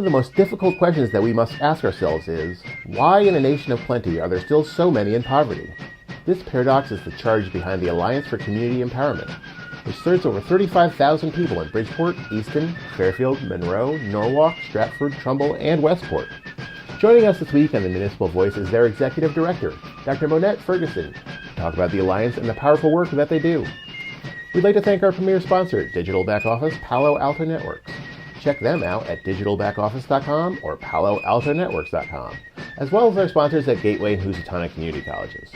of the most difficult questions that we must ask ourselves is, why in a nation of plenty are there still so many in poverty? This paradox is the charge behind the Alliance for Community Empowerment, which serves over 35,000 people in Bridgeport, Easton, Fairfield, Monroe, Norwalk, Stratford, Trumbull, and Westport. Joining us this week on the Municipal Voice is their Executive Director, Dr. Monette Ferguson, to talk about the Alliance and the powerful work that they do. We'd like to thank our premier sponsor, Digital Back Office Palo Alto Networks. Check them out at digitalbackoffice.com or paloaltonetworks.com, as well as our sponsors at Gateway and Housatonic Community Colleges.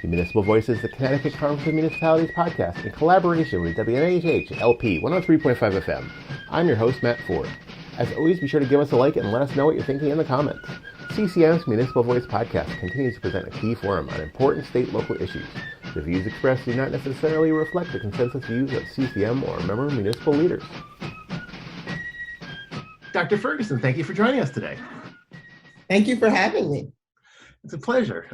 The Municipal Voice is the Connecticut Conference of Municipalities podcast in collaboration with WNHH LP 103.5 FM. I'm your host, Matt Ford. As always, be sure to give us a like and let us know what you're thinking in the comments. CCM's Municipal Voice podcast continues to present a key forum on important state-local issues. The views expressed do not necessarily reflect the consensus views of CCM or member municipal leaders. Dr. Ferguson, thank you for joining us today. Thank you for having me. It's a pleasure.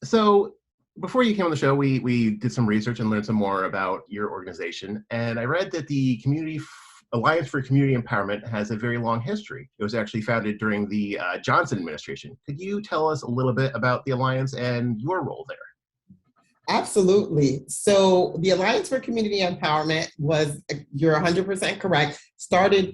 So before you came on the show, we did some research and learned some more about your organization. And I read that the Alliance for Community Empowerment has a very long history. It was actually founded during the Johnson administration. Could you tell us a little bit about the Alliance and your role there? Absolutely. So the Alliance for Community Empowerment was, you're 100% correct,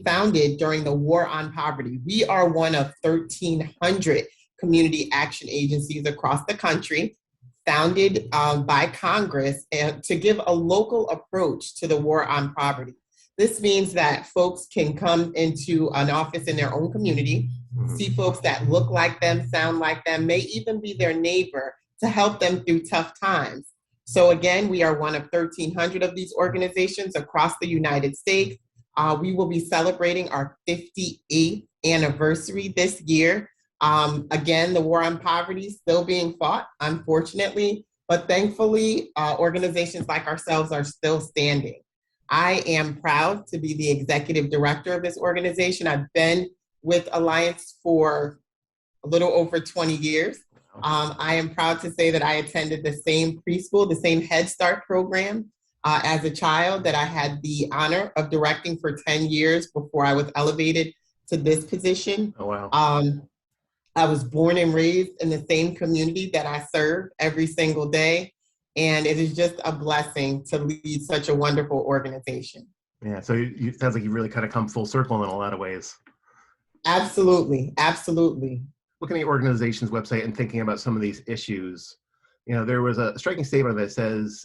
founded during the War on Poverty. We are one of 1,300 community action agencies across the country, founded by Congress to give a local approach to the war on poverty. This means that folks can come into an office in their own community, see folks that look like them, sound like them, may even be their neighbor, to help them through tough times. So again, we are one of 1,300 of these organizations across the United States. We will be celebrating our 58th anniversary this year. Again, the war on poverty is still being fought, unfortunately, but thankfully, organizations like ourselves are still standing. I am proud to be the executive director of this organization. I've been with Alliance for a little over 20 years. I am proud to say that I attended the same preschool, the same Head Start program as a child that I had the honor of directing for 10 years before I was elevated to this position. Oh, wow. I was born and raised in the same community that I serve every single day. And it is just a blessing to lead such a wonderful organization. Yeah, so it sounds like you really kind of come full circle in a lot of ways. Absolutely, absolutely. Looking at your organization's website and thinking about some of these issues, there was a striking statement that says,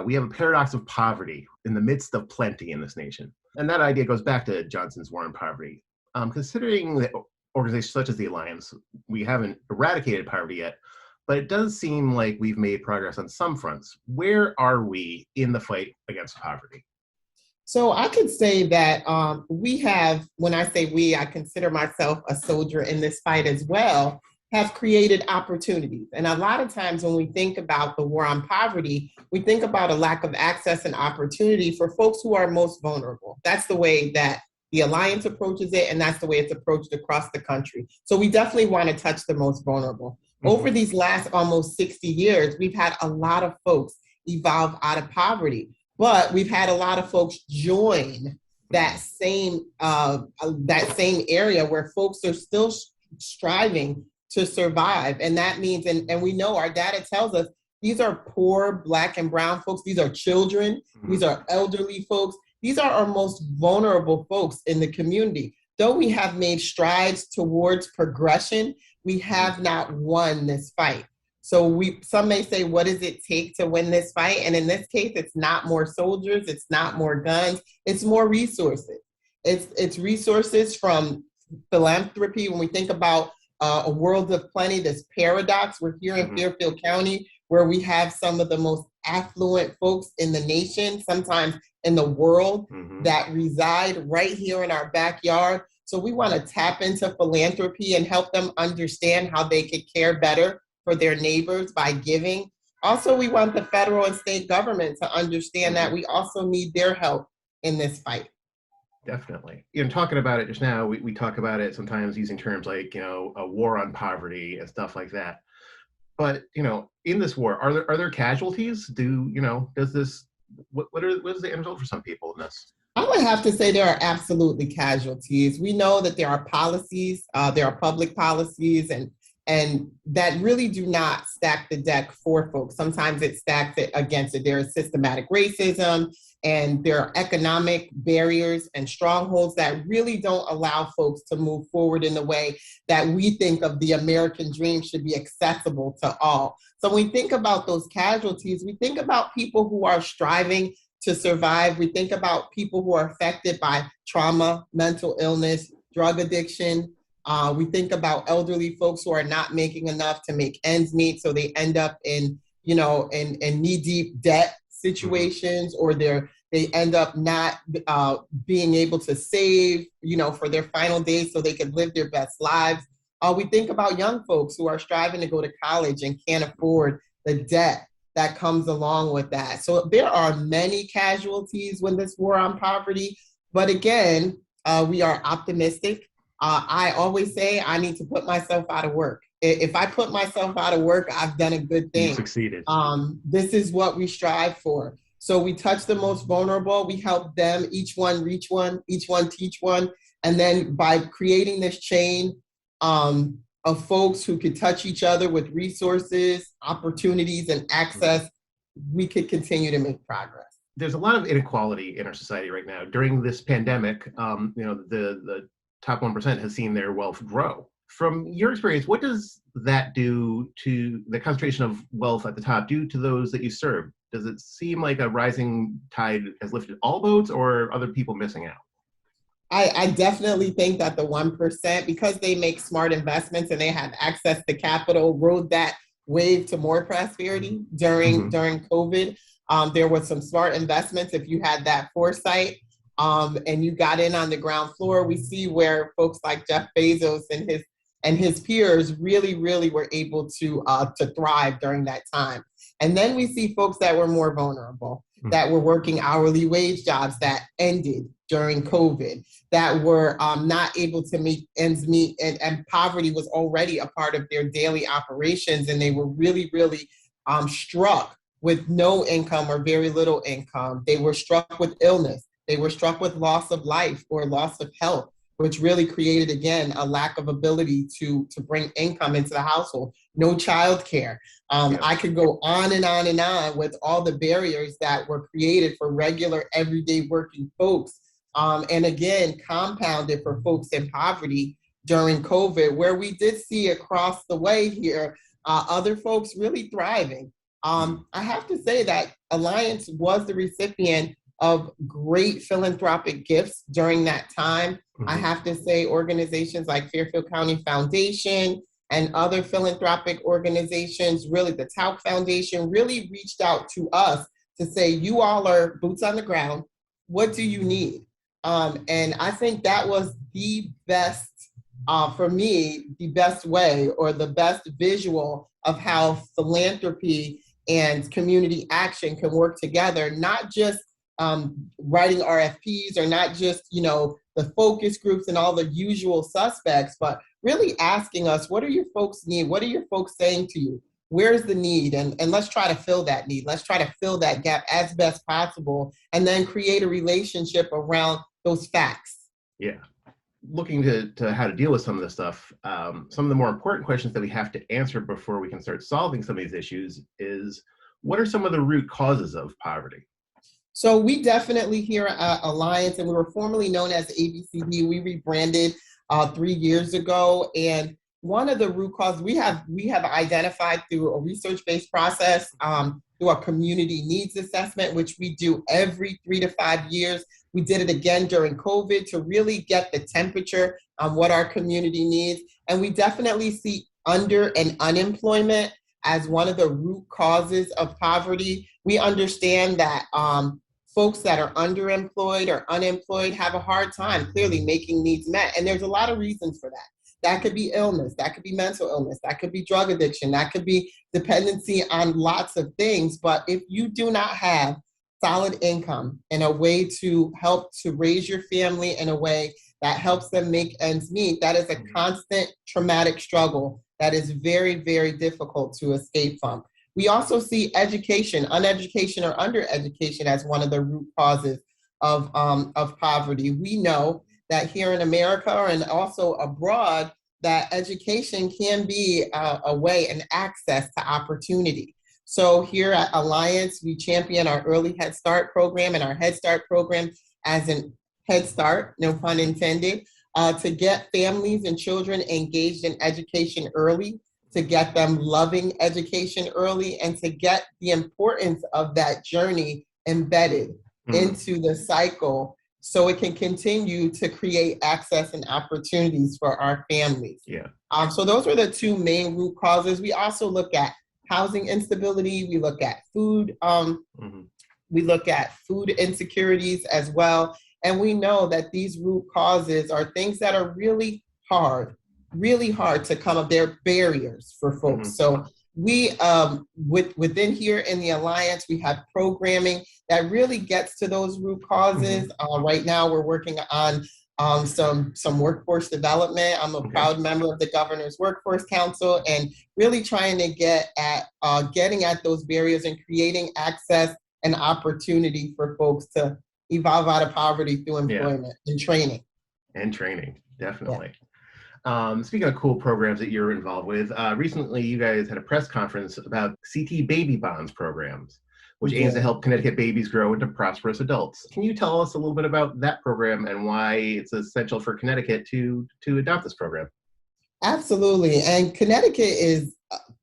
we have a paradox of poverty in the midst of plenty in this nation. And that idea goes back to Johnson's war on poverty. Considering that organizations such as the Alliance, we haven't eradicated poverty yet, but it does seem like we've made progress on some fronts. Where are we in the fight against poverty? So I could say that we have, when I say we, I consider myself a soldier in this fight as well, have created opportunities. And a lot of times when we think about the war on poverty, we think about a lack of access and opportunity for folks who are most vulnerable. That's the way that the Alliance approaches it, and that's the way it's approached across the country. So we definitely want to touch the most vulnerable. Over these last almost 60 years, we've had a lot of folks evolve out of poverty, but we've had a lot of folks join that same area where folks are still striving to survive. And that means, and we know our data tells us, these are poor Black and brown folks. These are children. These are elderly folks. These are our most vulnerable folks in the community. Though we have made strides towards progression, we have not won this fight. So some may say, what does it take to win this fight? And in this case, it's not more soldiers, it's not more guns, it's more resources. It's resources from philanthropy. When we think about a world of plenty, this paradox, we're here in Fairfield County, where we have some of the most affluent folks in the nation, sometimes in the world, that reside right here in our backyard. So we want to tap into philanthropy and help them understand how they could care better for their neighbors by giving. Also, we want the federal and state government to understand that we also need their help in this fight. Definitely. Talking about it just now, we talk about it sometimes using terms like, a war on poverty and stuff like that. But, in this war, are there casualties? What is the end result for some people in this? I would have to say there are absolutely casualties. We know that there are policies, there are public policies, and that really do not stack the deck for folks. Sometimes it stacks it against it. There is systematic racism, and there are economic barriers and strongholds that really don't allow folks to move forward in the way that we think of the American dream should be accessible to all. So when we think about those casualties, we think about people who are striving to survive. We think about people who are affected by trauma, mental illness, drug addiction. We think about elderly folks who are not making enough to make ends meet, so they end up in, in knee-deep debt situations, or they end up not being able to save, for their final days so they can live their best lives. We think about young folks who are striving to go to college and can't afford the debt that comes along with that. So there are many casualties when this war on poverty, but again, we are optimistic. I always say I need to put myself out of work. If I put myself out of work, I've done a good thing. You succeeded. This is what we strive for. So we touch the most vulnerable, we help them, each one reach one, each one teach one. And then by creating this chain of folks who could touch each other with resources, opportunities, and access, we could continue to make progress. There's a lot of inequality in our society right now. During this pandemic, the top 1% has seen their wealth grow. From your experience, what does that do to the concentration of wealth at the top, do to those that you serve? Does it seem like a rising tide has lifted all boats, or are other people missing out? I definitely think that the 1%, because they make smart investments and they have access to capital, rode that wave to more prosperity during COVID. There was some smart investments. If you had that foresight and you got in on the ground floor, we see where folks like Jeff Bezos and his peers really were able to thrive during that time. And then we see folks that were more vulnerable, that were working hourly wage jobs that ended during COVID, that were not able to make ends meet, and poverty was already a part of their daily operations, and they were really struck with no income or very little income. They were struck with illness. They were struck with loss of life or loss of health, which really created, again, a lack of ability to bring income into the household. No childcare. I could go on and on and on with all the barriers that were created for regular, everyday working folks. And again, compounded for folks in poverty during COVID, where we did see across the way here, other folks really thriving. I have to say that Alliance was the recipient of great philanthropic gifts during that time. I have to say organizations like Fairfield County Foundation and other philanthropic organizations, really the Tauk Foundation, really reached out to us to say, you all are boots on the ground. What do you need? And I think that was the best, for me, the best way or the best visual of how philanthropy and community action can work together, not just writing RFPs or not just, the focus groups and all the usual suspects, but really asking us, what do your folks need? What are your folks saying to you? Where's the need? And let's try to fill that need. Let's try to fill that gap as best possible, and then create a relationship around those facts. Yeah. Looking to how to deal with some of this stuff, some of the more important questions that we have to answer before we can start solving some of these issues is, what are some of the root causes of poverty? So we definitely here at Alliance, and we were formerly known as ABCD, we rebranded 3 years ago. And one of the root causes we have identified through a research-based process, through a community needs assessment, which we do every 3 to 5 years. We did it again during COVID to really get the temperature on what our community needs. And we definitely see under and unemployment as one of the root causes of poverty. We understand that folks that are underemployed or unemployed have a hard time clearly making needs met. And there's a lot of reasons for that. That could be illness, that could be mental illness, that could be drug addiction, that could be dependency on lots of things. But if you do not have solid income and a way to help to raise your family in a way that helps them make ends meet, that is a constant traumatic struggle that is very, very difficult to escape from. We also see education, uneducation or undereducation as one of the root causes of poverty. We know that here in America and also abroad, that education can be a way and access to opportunity. So here at Alliance, we champion our early Head Start program and our Head Start program as an Head Start, no pun intended, to get families and children engaged in education early, to get them loving education early, and to get the importance of that journey embedded into the cycle so it can continue to create access and opportunities for our families. Yeah. So those are the two main root causes. We also look at housing instability. We look at food. We look at food insecurities as well. And we know that these root causes are things that are really hard to come up. They're barriers for folks. So we, within here in the Alliance, we have programming that really gets to those root causes. Right now, we're working on some workforce development. I'm a proud member of the Governor's Workforce Council, and really trying to get at getting at those barriers and creating access and opportunity for folks to evolve out of poverty through employment and training. And training, definitely. Speaking of cool programs that you're involved with, recently you guys had a press conference about CT baby bonds programs, which aims to help Connecticut babies grow into prosperous adults. Can you tell us a little bit about that program and why it's essential for Connecticut to adopt this program? Absolutely. And Connecticut is,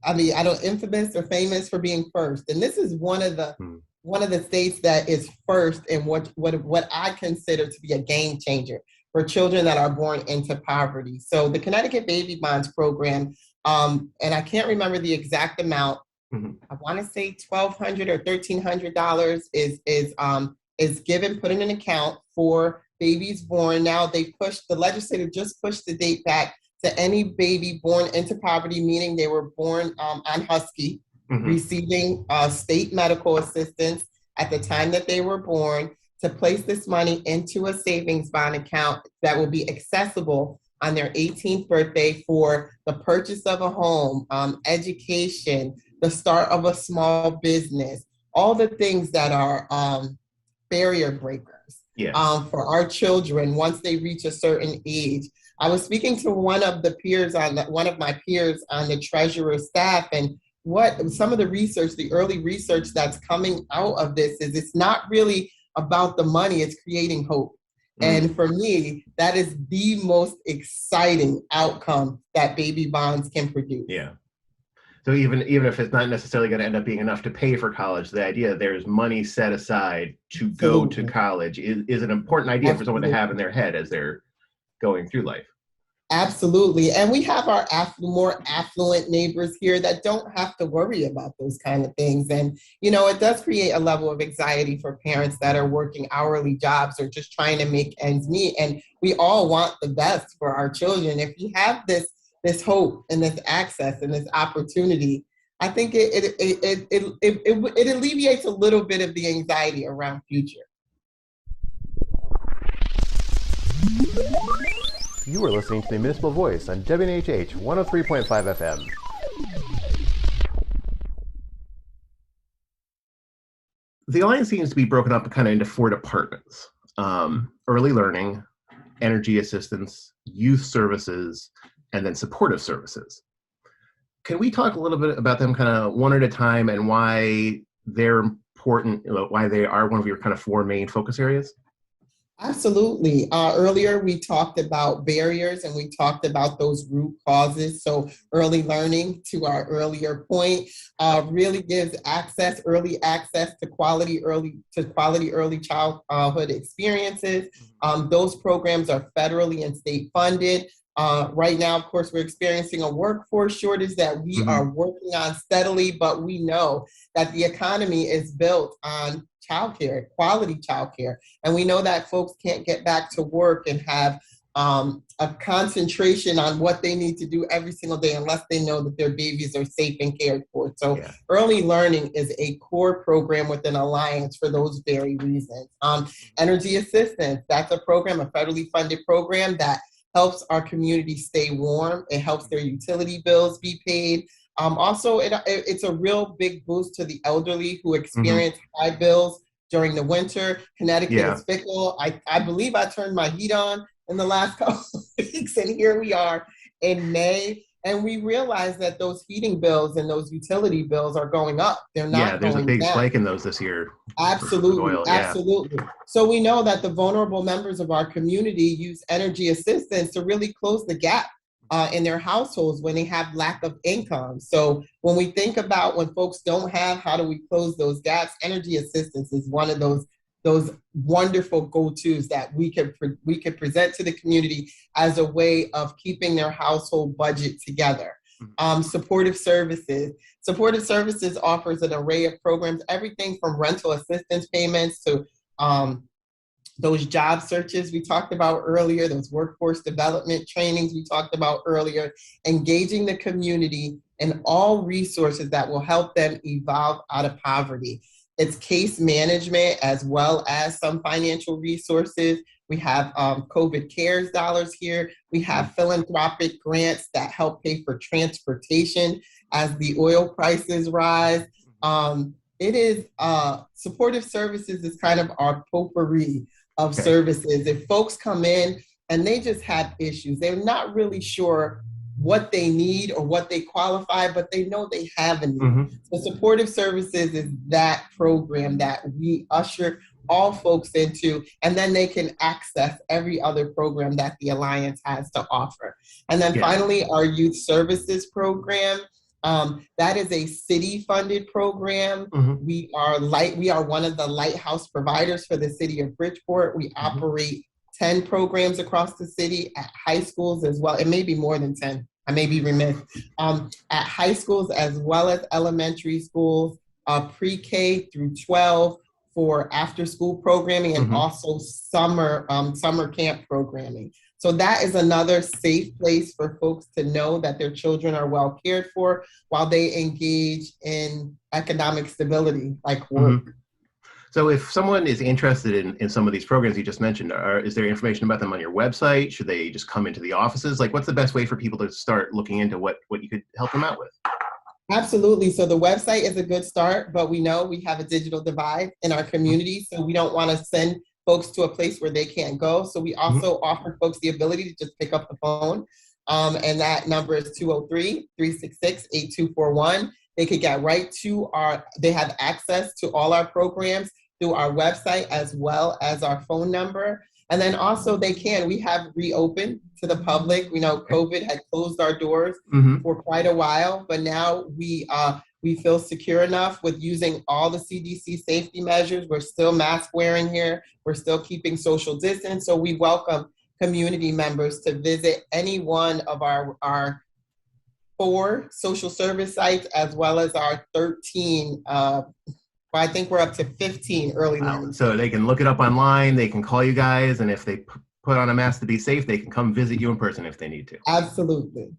infamous or famous for being first. And this is one of the states that is first in what I consider to be a game changer for children that are born into poverty. So the Connecticut Baby Bonds program, and I can't remember the exact amount, I want to say $1,200 or $1,300 is given, put in an account for babies born. Now the legislature just pushed the date back to any baby born into poverty, meaning they were born on Husky, receiving state medical assistance at the time that they were born, to place this money into a savings bond account that will be accessible on their 18th birthday for the purchase of a home, education, the start of a small business, all the things that are barrier breakers for our children once they reach a certain age. I was speaking to one of my peers on the treasurer's staff, and what some of the early research that's coming out of this is it's not really about the money, it's creating hope. And for me, that is the most exciting outcome that baby bonds can produce. Yeah. So even if it's not necessarily going to end up being enough to pay for college, the idea there's money set aside to go to college is an important idea for someone to have in their head as they're going through life. Absolutely. And we have our more affluent neighbors here that don't have to worry about those kind of things. And, it does create a level of anxiety for parents that are working hourly jobs or just trying to make ends meet. And we all want the best for our children. If you have this hope and this access and this opportunity, I think it alleviates a little bit of the anxiety around future. You are listening to the Municipal Voice on WNHH 103.5 FM. The Alliance seems to be broken up kind of into 4 departments: early learning, energy assistance, youth services, and then supportive services. Can we talk a little bit about them kind of one at a time and why they're important, why they are one of your kind of 4 main focus areas? Absolutely. Earlier, we talked about barriers and we talked about those root causes. So early learning, to our earlier point, really gives early access to quality early childhood experiences. Those programs are federally and state funded. Right now, of course, we're experiencing a workforce shortage that we are working on steadily, but we know that the economy is built on childcare, quality childcare. And we know that folks can't get back to work and have a concentration on what they need to do every single day unless they know that their babies are safe and cared for. So early learning is a core program within Alliance for those very reasons. Energy assistance, that's a program, a federally funded program that helps our community stay warm. It helps their utility bills be paid. Also, it's a real big boost to the elderly who experience high bills during the winter. Connecticut is fickle. I believe I turned my heat on in the last couple of weeks, and here we are in May. And we realize that those heating bills and those utility bills are going up. They're not there's going a big down. spike in those this year. Absolutely, Oil, absolutely. So we know that the vulnerable members of our community use energy assistance to really close the gap in their households when they have lack of income. So when we think about when folks don't have, how do we close those gaps? Energy assistance is one of those wonderful go-tos that we could present to the community as a way of keeping their household budget together. Supportive services. Supportive services offers an array of programs, everything from rental assistance payments to those job searches we talked about earlier, those workforce development trainings we talked about earlier, engaging the community in all resources that will help them evolve out of poverty. It's case management as well as some financial resources. We have COVID CARES dollars here. We have philanthropic grants that help pay for transportation as the oil prices rise. It is supportive services is kind of our potpourri of services. If folks come in and they just have issues, they're not really sure what they need or what they qualify, but they know they have a need. So supportive services is that program that we usher all folks into, and then they can access every other program that the Alliance has to offer. And then finally, our youth services program. That is a city-funded program. We are one of the lighthouse providers for the city of Bridgeport. We operate 10 programs across the city at high schools as well. It may be more than 10. I may be remiss. At high schools as well as elementary schools, pre-K through 12 for after-school programming and also summer camp programming. So that is another safe place for folks to know that their children are well cared for while they engage in economic stability, like work. So if someone is interested in some of these programs you just mentioned, is there information about them on your website? Should they just come into the offices? Like, what's the best way for people to start looking into what you could help them out with? Absolutely. So the website is a good start, but we know we have a digital divide in our community, so we don't want to send folks to a place where they can't go. So we also offer folks the ability to just pick up the phone, and that number is 203-366-8241. They could get right to they have access to all our programs through our website as well as our phone number. And then also we have reopened to the public. We know COVID had closed our doors for quite a while, but now we feel secure enough with using all the CDC safety measures. We're still mask wearing here. We're still keeping social distance. So we welcome community members to visit any one of our 4 social service sites, as well as our 13, I think we're up to 15 early learning. So they can look it up online, they can call you guys, and if they put on a mask to be safe, they can come visit you in person if they need to. Absolutely.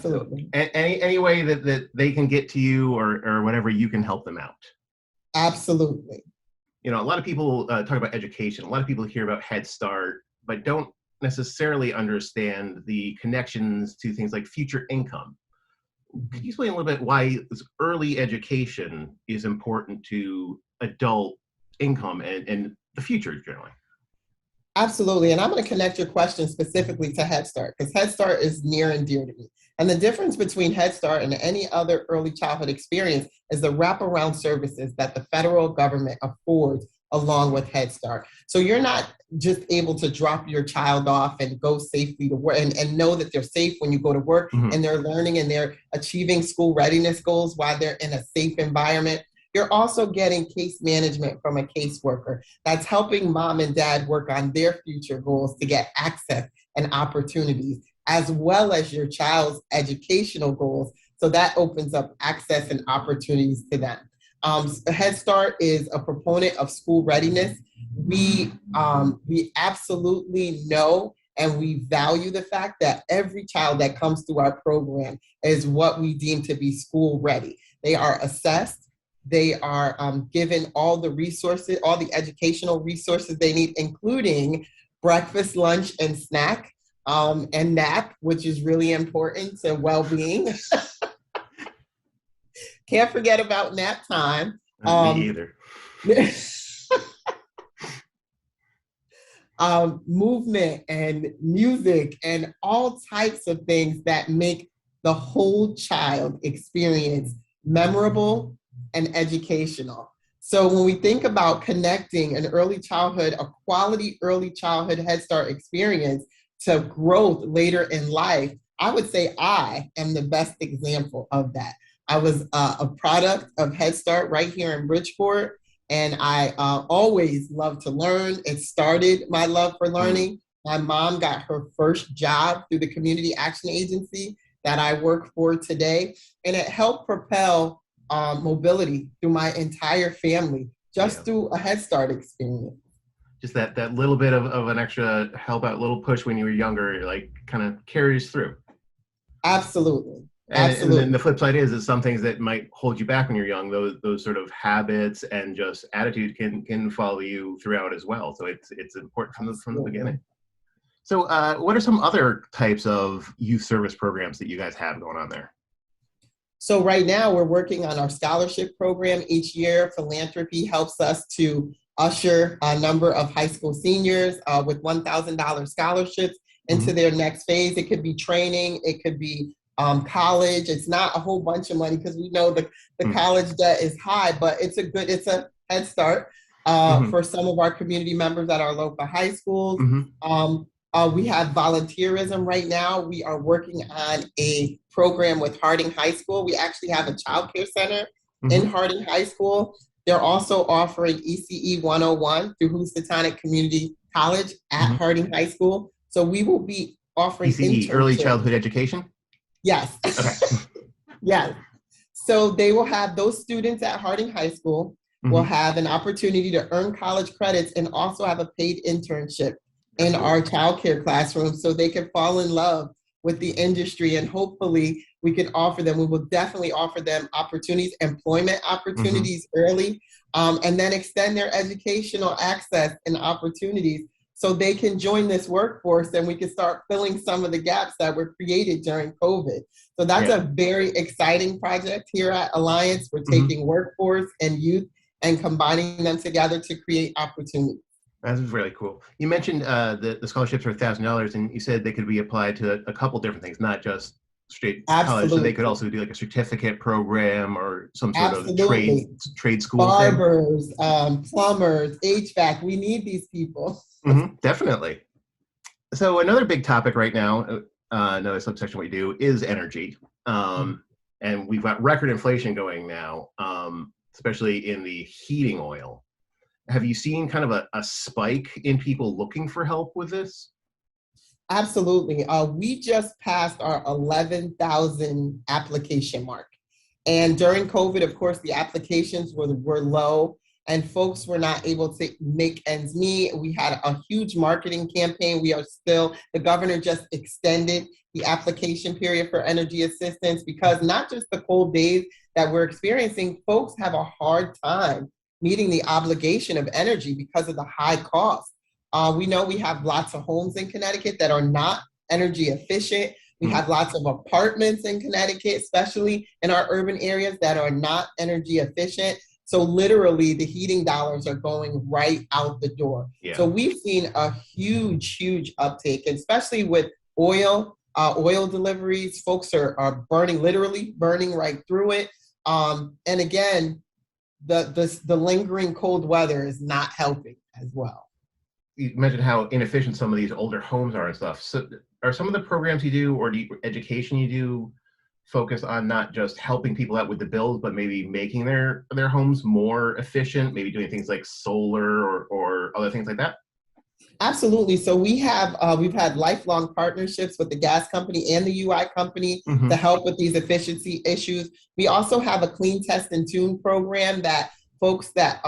So any way that they can get to you or whatever, you can help them out. Absolutely. You know, a lot of people talk about education. A lot of people hear about Head Start, but don't necessarily understand the connections to things like future income. Could you explain a little bit why this early education is important to adult income and the future generally? Absolutely. And I'm going to connect your question specifically to Head Start, because Head Start is near and dear to me. And the difference between Head Start and any other early childhood experience is the wraparound services that the federal government affords along with Head Start. So you're not just able to drop your child off and go safely to work and know that they're safe when you go to work and they're learning and they're achieving school readiness goals while they're in a safe environment. You're also getting case management from a caseworker that's helping mom and dad work on their future goals to get access and opportunities, as well as your child's educational goals. So that opens up access and opportunities to them. Head Start is a proponent of school readiness. We absolutely know and we value the fact that every child that comes through our program is what we deem to be school ready. They are assessed. They are given all the resources, all the educational resources they need, including breakfast, lunch, and snack, and nap, which is really important to well-being. Can't forget about nap time. Me either. movement and music and all types of things that make the whole child experience memorable and educational. So when we think about connecting an early childhood, a quality early childhood Head Start experience to growth later in life, I would say I am the best example of that. I was a product of Head Start right here in Bridgeport, and I always loved to learn. It started my love for learning. My mom got her first job through the Community Action Agency that I work for today, and it helped propel mobility through my entire family just through a Head Start experience. Just that little bit of an extra help out, little push when you were younger, like kind of carries through. Absolutely. And then the flip side is some things that might hold you back when you're young. Those sort of habits and just attitude can follow you throughout as well. So it's important from the beginning. So what are some other types of youth service programs that you guys have going on there? So right now we're working on our scholarship program. Each year, philanthropy helps us to usher a number of high school seniors with $1,000 scholarships into their next phase. It could be training, it could be college. It's not a whole bunch of money because we know the college debt is high, but it's a head start for some of our community members at our local high schools. We have volunteerism right now. We are working on a program with Harding High School. We actually have a child care center in Harding High School. They're also offering ECE 101 through Housatonic Community College at Harding High School. So we will be offering ECE, early childhood education? Yes. Okay. Yes. So they will have those students at Harding High School will have an opportunity to earn college credits and also have a paid internship in our child care classroom so they can fall in love with the industry, and hopefully we can offer them, we will definitely offer them opportunities, employment opportunities early, and then extend their educational access and opportunities so they can join this workforce and we can start filling some of the gaps that were created during COVID. So that's a very exciting project here at Alliance. We're taking workforce and youth and combining them together to create opportunities. That's really cool. You mentioned the scholarships are $1,000, and you said they could be applied to a couple different things, not just straight college. So they could also do like a certificate program or some sort of trade school. Barbers, plumbers, HVAC. We need these people. Definitely. So another big topic right now, another subsection we do is energy, and we've got record inflation going now, especially in the heating oil. Have you seen kind of a spike in people looking for help with this? Absolutely. We just passed our 11,000 application mark. And during COVID, of course, the applications were low and folks were not able to make ends meet. We had a huge marketing campaign. The governor just extended the application period for energy assistance because not just the cold days that we're experiencing, folks have a hard time meeting the obligation of energy because of the high cost. We know we have lots of homes in Connecticut that are not energy efficient. We have lots of apartments in Connecticut, especially in our urban areas, that are not energy efficient. So literally the heating dollars are going right out the door. So we've seen a huge, huge uptake, especially with oil deliveries. Folks are literally burning right through it. And again, the lingering cold weather is not helping as well. You mentioned how inefficient some of these older homes are and stuff. So are some of the programs you do or education you do focus on not just helping people out with the bills, but maybe making their homes more efficient, maybe doing things like solar or other things like that? Absolutely. So we've had lifelong partnerships with the gas company and the UI company to help with these efficiency issues. We also have a clean test and tune program that folks that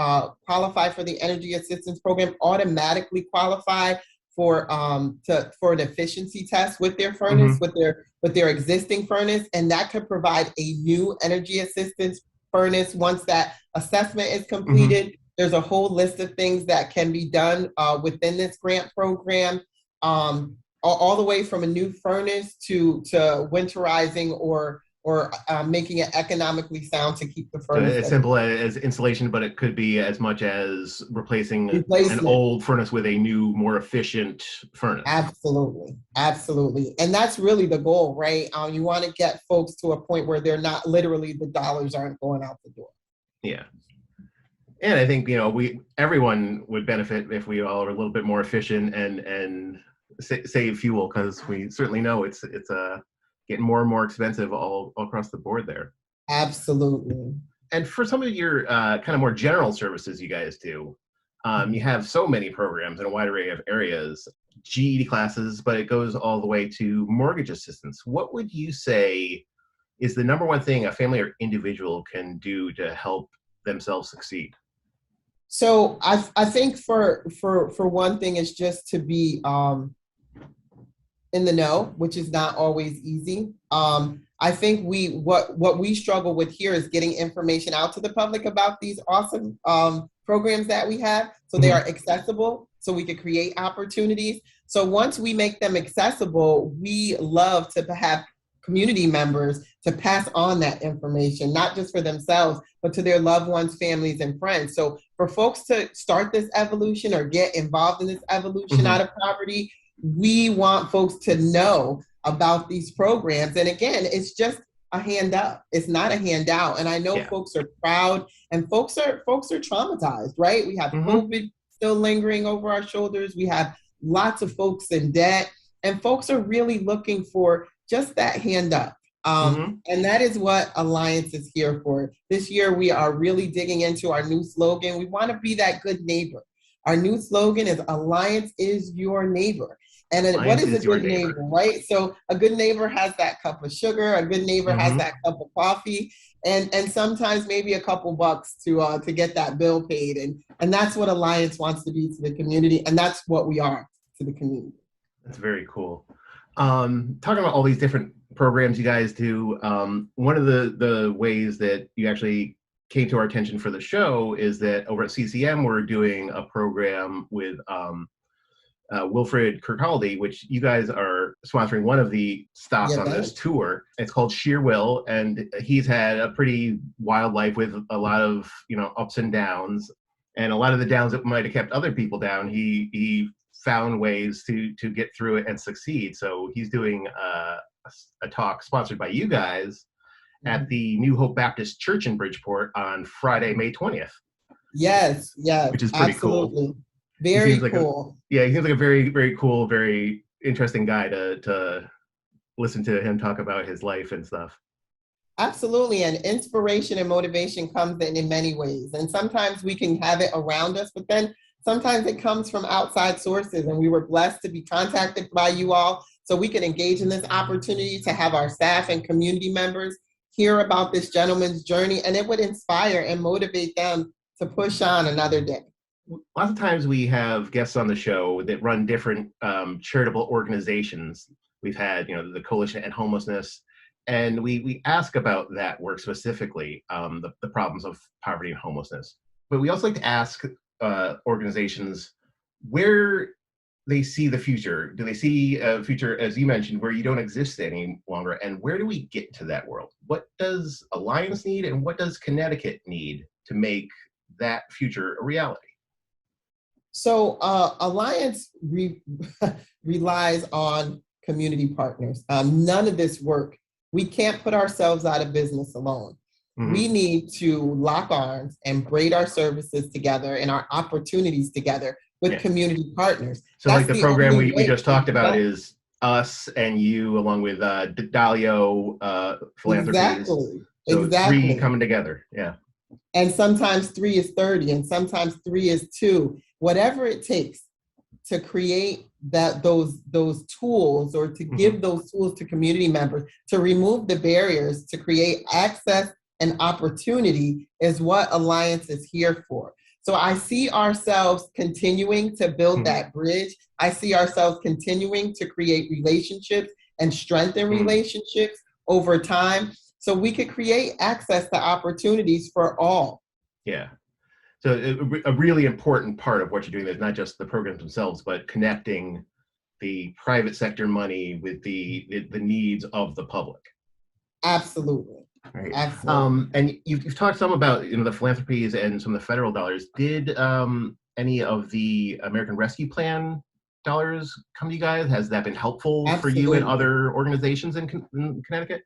qualify for the energy assistance program automatically qualify for an efficiency test with their furnace, with their existing furnace, and that could provide a new energy assistance furnace once that assessment is completed. There's a whole list of things that can be done within this grant program, all the way from a new furnace to winterizing or or making it economically sound to keep the So furnace. as simple as insulation, but it could be as much as replacing an Replacement. old furnace with a new, more efficient furnace. Absolutely, absolutely, and that's really the goal, right? You want to get folks to a point where they're not literally the dollars aren't going out the door. Yeah. And I think, everyone would benefit if we all are a little bit more efficient and save fuel, because we certainly know it's getting more and more expensive all across the board there. Absolutely. And for some of your kind of more general services you guys do, you have so many programs in a wide array of areas, GED classes, but it goes all the way to mortgage assistance. What would you say is the number one thing a family or individual can do to help themselves succeed? So I think for one thing is just to be in the know, which is not always easy. I think what we struggle with here is getting information out to the public about these awesome programs that we have, so they are accessible, so we can create opportunities. So once we make them accessible, we love to have community members to pass on that information, not just for themselves, but to their loved ones, families, and friends. So for folks to start this evolution or get involved in this evolution out of poverty, we want folks to know about these programs. And again, it's just a hand up. It's not a handout. And I know folks are proud and folks are traumatized, right? We have COVID still lingering over our shoulders. We have lots of folks in debt, and folks are really looking for just that hand up. And that is what Alliance is here for. This year, we are really digging into our new slogan. We want to be that good neighbor. Our new slogan is Alliance is your neighbor. And what is a good neighbor, right? So a good neighbor has that cup of sugar. A good neighbor has that cup of coffee, and sometimes maybe a couple bucks to get that bill paid. And that's what Alliance wants to be to the community, and that's what we are to the community. That's very cool. Talking about all these different programs you guys do, one of the ways that you actually came to our attention for the show is that over at CCM, we're doing a program with Wilfred Kirkcaldy, which you guys are sponsoring one of the stops on this tour. It's called Sheer Will, and he's had a pretty wild life with a lot of ups and downs, and a lot of the downs that might have kept other people down, he found ways to get through it and succeed. So he's doing a talk sponsored by you guys at the New Hope Baptist Church in Bridgeport on Friday, May 20th. Yes, which is pretty absolutely. Cool. Very cool. He seems like a very, very cool, very interesting guy to listen to him talk about his life and stuff. Absolutely. And inspiration and motivation comes in many ways. And sometimes we can have it around us, but then sometimes it comes from outside sources. And we were blessed to be contacted by you all so we can engage in this opportunity to have our staff and community members hear about this gentleman's journey, and it would inspire and motivate them to push on another day. Lots of times we have guests on the show that run different charitable organizations. We've had, the Coalition to End Homelessness, and we ask about that work specifically, the problems of poverty and homelessness. But we also like to ask organizations where they see the future. Do they see a future, as you mentioned, where you don't exist any longer? And where do we get to that world? What does Alliance need, and what does Connecticut need to make that future a reality? So Alliance relies on community partners. None of this work, we can't put ourselves out of business alone. We need to lock arms and braid our services together and our opportunities together with community partners. So like the program we just talked about is us and you, along with Dalio Philanthropies. So 3 coming together. Yeah. And sometimes 3 is 30, and sometimes 3 is 2. Whatever it takes to create those tools, or to give those tools to community members, to remove the barriers, to create access and opportunity, is what Alliance is here for. So I see ourselves continuing to build that bridge. I see ourselves continuing to create relationships and strengthen relationships over time, so we could create access to opportunities for all. Yeah. So a really important part of what you're doing is not just the programs themselves, but connecting the private sector money with the needs of the public. Absolutely. Right. Absolutely. And you've talked some about the philanthropies and some of the federal dollars. Did any of the American Rescue Plan dollars come to you guys? Has that been helpful for you and Absolutely. other organizations in Connecticut?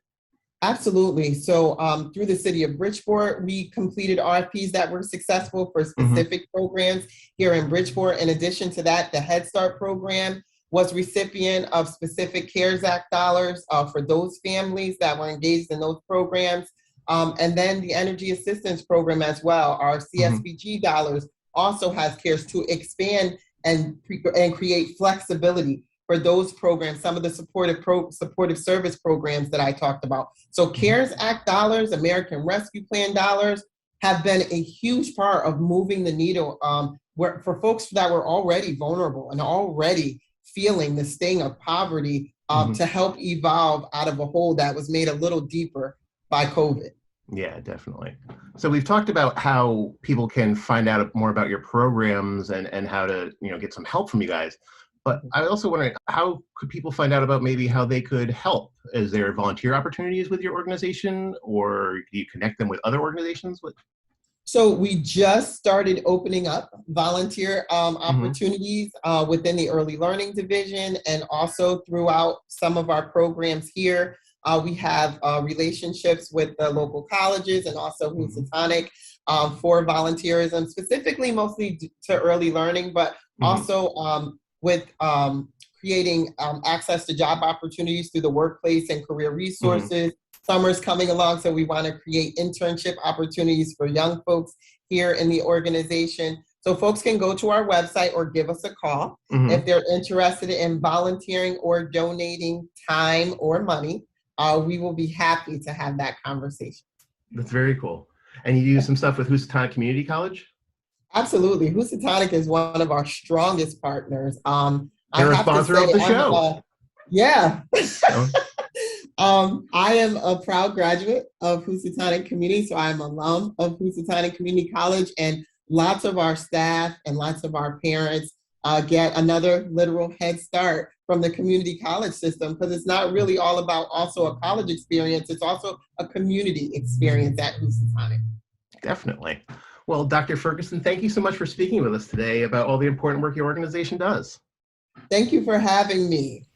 Absolutely. So through the city of Bridgeport, we completed RFPs that were successful for Mm-hmm. specific programs here in Bridgeport. In addition to that, the Head Start program was recipient of specific CARES Act dollars for those families that were engaged in those programs. And then the Energy Assistance Program as well. Our Mm-hmm. CSBG dollars also has CARES to expand and create flexibility for those programs, some of the supportive service programs that I talked about. So CARES Act dollars, American Rescue Plan dollars have been a huge part of moving the needle for folks that were already vulnerable and already feeling the sting of poverty Mm-hmm. to help evolve out of a hole that was made a little deeper by COVID. Yeah, definitely. So we've talked about how people can find out more about your programs and how to get some help from you guys. But I also wonder, how could people find out about maybe how they could help? Is there volunteer opportunities with your organization, or do you connect them with other organizations? So we just started opening up volunteer Mm-hmm. opportunities within the early learning division and also throughout some of our programs here. We have relationships with the local colleges and also Mm-hmm. Housatonic for volunteerism, specifically mostly to early learning, but Mm-hmm. also with creating access to job opportunities through the workplace and career Mm-hmm. resources. Summer's coming along, so we want to create internship opportunities for young folks here in the organization. So folks can go to our website or give us a call Mm-hmm. if they're interested in volunteering or donating time or money. We will be happy to have that conversation. That's very cool. And you do some stuff with Housatonic Community College? Absolutely. Housatonic is one of our strongest partners. I They're a have to sponsor say, of the show. yeah. Oh, I am a proud graduate of Housatonic Community, so I'm an alum of Housatonic Community College, and lots of our staff and lots of our parents get another literal head start from the community college system, because it's not really all about also a college experience, it's also a community experience at Housatonic. definitely. Well, Dr. Ferguson, thank you so much for speaking with us today about all the important work your organization does. Thank you for having me.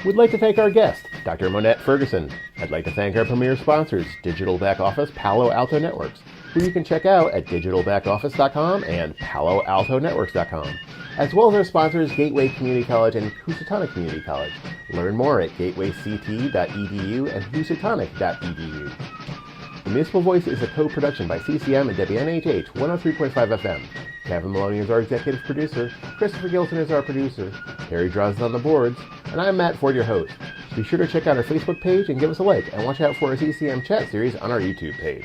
We'd like to thank our guest, Dr. Monette Ferguson. I'd like to thank our premier sponsors, Digital Back Office Palo Alto Networks, who you can check out at digitalbackoffice.com and paloaltonetworks.com, as well as our sponsors, Gateway Community College and Housatonic Community College. Learn more at gatewayct.edu and housatonic.edu. The Municipal Voice is a co-production by CCM and WNHH 103.5 FM. Kevin Maloney is our executive producer, Christopher Gilson is our producer, Harry Draws is on the boards, and I'm Matt Ford, your host. Be sure to check out our Facebook page and give us a like, and watch out for our CCM chat series on our YouTube page.